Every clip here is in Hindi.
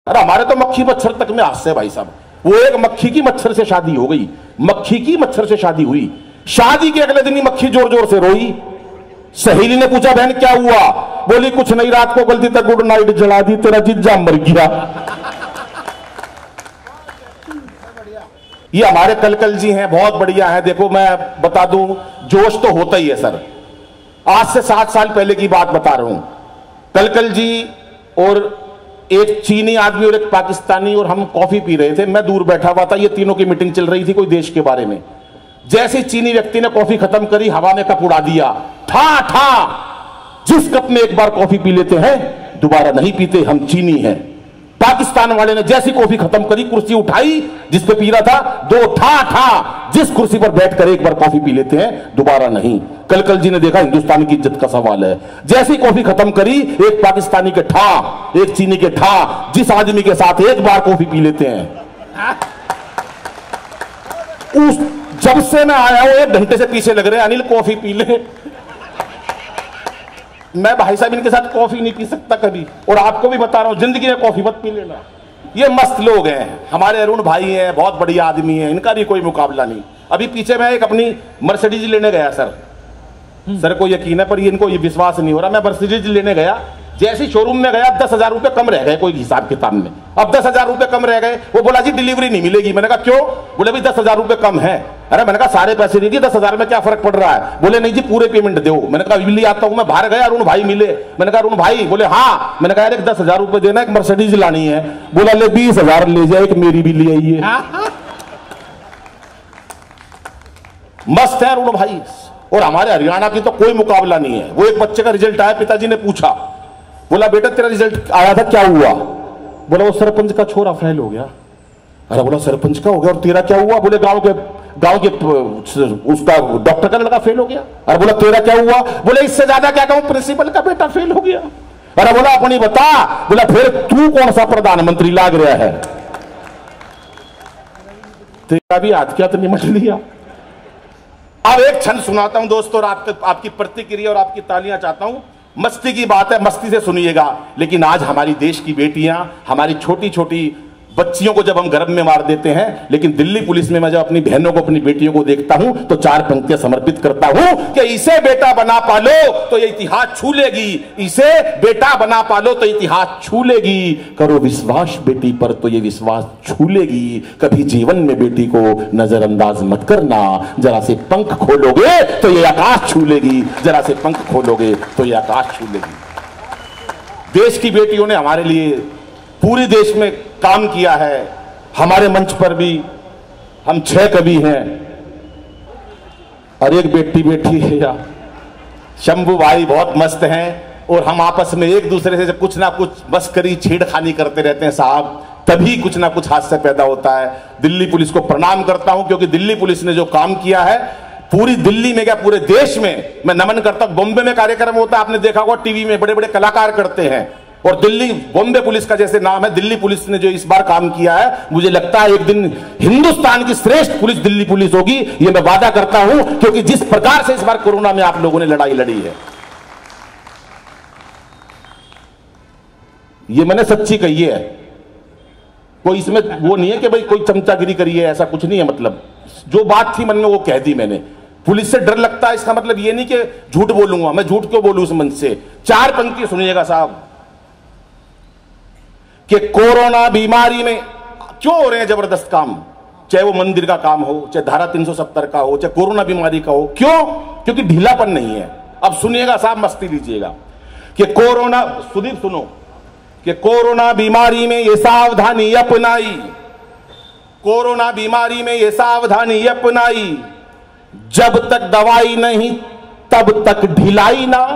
अरे हमारे तो मक्खी मच्छर तक में हाथ से भाई साहब। वो एक मक्खी की मच्छर से शादी हो गई, मक्खी की मच्छर से शादी हुई। शादी के अगले दिन ही मक्खी जोर जोर से रोई। सहेली ने पूछा बहन क्या हुआ? बोली कुछ नहीं, रात को गलती तक गुड नाइट जला दी, तेरा जीजा मर गया। ये हमारे कलकल जी हैं, बहुत बढ़िया है। देखो मैं बता दूं, जोश तो होता ही है सर। आज से 7 साल पहले की बात बता रहा हूं। कलकल जी और एक चीनी आदमी और एक पाकिस्तानी और हम कॉफी पी रहे थे। मैं दूर बैठा हुआ था, ये तीनों की मीटिंग चल रही थी कोई देश के बारे में। जैसे चीनी व्यक्ति ने कॉफी खत्म करी, हवा में कप उड़ा दिया, ठा ठा। जिस कप में एक बार कॉफी पी लेते हैं दोबारा नहीं पीते, हम चीनी हैं। पाकिस्तान वाले ने जैसी कॉफी खत्म करी, कुर्सी उठाई जिस पे पी रहा था, 2 ठा ठा। जिस कुर्सी पर बैठकर एक बार कॉफी पी लेते हैं दोबारा नहीं। कलकल जी ने देखा हिंदुस्तान की इज्जत का सवाल है। जैसी कॉफी खत्म करी, एक पाकिस्तानी के ठा, एक चीनी के ठा। जिस आदमी के साथ एक बार कॉफी पी लेते हैं, उस जब से मैं आया हूं 1 घंटे से पीछे लग रहे हैं, अनिल कॉफी पी ले। मैं भाई साहब इनके साथ कॉफी नहीं पी सकता कभी, और आपको भी बता रहा हूं जिंदगी में कॉफी मत पी लेना। ये मस्त लोग हैं, हमारे अरुण भाई हैं, बहुत बढ़िया आदमी है, इनका भी कोई मुकाबला नहीं। अभी पीछे मैं एक अपनी मर्सिडीज लेने गया सर को यकीन है पर ये इनको ये विश्वास नहीं हो रहा। मैं मर्सिडीज लेने गया, जैसे शोरूम में गया 10,000 रुपए कम रह गए कोई हिसाब किताब में। अब 10,000 रुपए कम रह गए। वो बोला जी डिलीवरी नहीं मिलेगी। मैंने कहा क्यों? बोले भाई 10,000 रुपए कम है। अरे मैंने कहा सारे पैसे दीजिए, 10,000 में क्या फर्क पड़ रहा है? बोले नहीं जी पूरे पेमेंट दो। मैंने कहा अभी आता हूं मैं। बाहर गया, अरुण भाई मिले। मैंने कहा अरुण भाई? बोले हाँ। मैंने कहा यार 10,000 रुपए देना, एक मर्सिडीज लानी है। बोला ले 20,000 ले जाए, एक मेरी भी ले आइए। मस्त है अरुण भाई। और हमारे हरियाणा की तो कोई मुकाबला नहीं है। वो एक बच्चे का रिजल्ट आया, पिताजी ने पूछा, बोला बेटा तेरा रिजल्ट आया था क्या हुआ? बोला वो सरपंच का छोरा फेल हो गया। अरे बोला सरपंच का हो गया और तेरा क्या हुआ? बोले गांव के उसका डॉक्टर का लड़का फेल हो गया। अरे बोला तेरा क्या हुआ? बोले इससे ज्यादा क्या कहूं, प्रिंसिपल का बेटा फेल हो गया। अरे बोला अपनी बता। बोला फिर तू कौन सा प्रधानमंत्री लाग रहा है? तेरा भी हाथ क्या तो निमट लिया। अब एक क्षण सुनाता हूं दोस्तों, और आपकी प्रतिक्रिया और आपकी तालियां चाहता हूं। मस्ती की बात है, मस्ती से सुनिएगा। लेकिन आज हमारी देश की बेटियां, हमारी छोटी छोटी बच्चियों को जब हम गर्भ में मार देते हैं, लेकिन दिल्ली पुलिस में मैं जब अपनी बहनों को, अपनी बेटियों को देखता हूं तो 4 पंक्तियां समर्पित करता हूं कि इसे बेटा बना पालो तो ये इतिहास छू लेगी, इसे बेटा बना पालो तो इतिहास छू लेगी। करो विश्वास बेटी पर तो ये विश्वास छू लेगी। कभी जीवन में बेटी को नजरअंदाज मत करना। जरा से पंख खोलोगे तो ये आकाश छू लेगी, जरा से पंख खोलोगे तो ये आकाश छू लेगी। देश की बेटियों ने हमारे लिए पूरे देश में काम किया है। हमारे मंच पर भी हम 6 कवि हैं और एक बेटी बैठी है या शंभू भाई बहुत मस्त हैं। और हम आपस में एक दूसरे से कुछ ना कुछ मस्करी छेड़खानी करते रहते हैं साहब, तभी कुछ ना कुछ हादसा पैदा होता है। दिल्ली पुलिस को प्रणाम करता हूं, क्योंकि दिल्ली पुलिस ने जो काम किया है पूरी दिल्ली में क्या पूरे देश में मैं नमन करता हूं। बॉम्बे में कार्यक्रम होता है, आपने देखा होगा टीवी में, बड़े बड़े कलाकार करते हैं। और दिल्ली बॉम्बे पुलिस का जैसे नाम है, दिल्ली पुलिस ने जो इस बार काम किया है, मुझे लगता है एक दिन हिंदुस्तान की श्रेष्ठ पुलिस दिल्ली पुलिस होगी, ये मैं वादा करता हूं। क्योंकि जिस प्रकार से इस बार कोरोना में आप लोगों ने लड़ाई लड़ी है, ये मैंने सच्ची कही है। कोई इसमें वो नहीं है कि भाई कोई चमचागिरी करी है, ऐसा कुछ नहीं है। मतलब जो बात थी मन में वो कह दी मैंने। पुलिस से डर लगता है, इसका मतलब ये नहीं कि झूठ बोलूंगा। मैं झूठ क्यों बोलूं उस मंच से? 4 पंक्ति सुनिएगा साहब कि कोरोना बीमारी में क्यों हो रहे हैं जबरदस्त काम, चाहे वो मंदिर का काम हो, चाहे धारा 370 का हो, चाहे कोरोना बीमारी का हो। क्यों? क्योंकि ढीलापन नहीं है। अब सुनिएगा साहब, मस्ती लीजिएगा कि कोरोना, सुदीप सुनो, कि कोरोना बीमारी में ये सावधानी अपनाई, कोरोना बीमारी में ये सावधानी अपनाई, जब तक दवाई नहीं तब तक ढिलाई ना।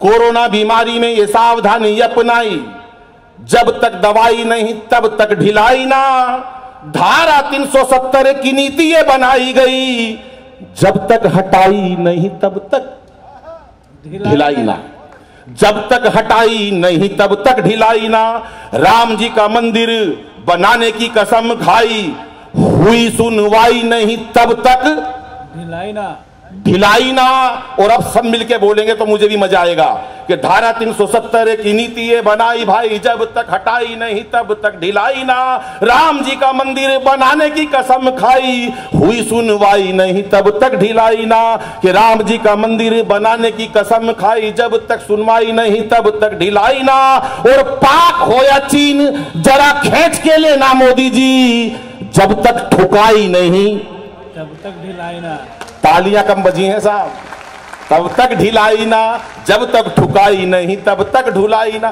कोरोना बीमारी में ये सावधानी अपनाई, जब तक दवाई नहीं तब तक ढिलाई ना। धारा 370 की नीति ये बनाई गई, जब तक हटाई नहीं तब तक ढिलाई ना। जब तक हटाई नहीं तब तक ढिलाई ना। राम जी का मंदिर बनाने की कसम खाई, हुई सुनवाई नहीं तब तक ढिलाई ना। ढिलाई ना। और अब सब मिलके बोलेंगे तो मुझे भी मजा आएगा कि धारा 370 की नीति ये बनाई भाई, जब तक हटाई नहीं तब तक ढिलाई ना। राम जी का मंदिर बनाने की कसम खाई, हुई सुनवाई नहीं तब तक ढिलाई ना। कि राम जी का मंदिर बनाने की कसम खाई, जब तक सुनवाई नहीं तब तक ढिलाई ना। और पाक हो या चीन जरा खींच के लेना मोदी जी, जब तक ठुकाई नहीं तब तक ढिलाई ना। तालियां कम बजी हैं साहब। तब तक ढिलाई ना, जब तक ठुकाई नहीं तब तक ढुलाई ना।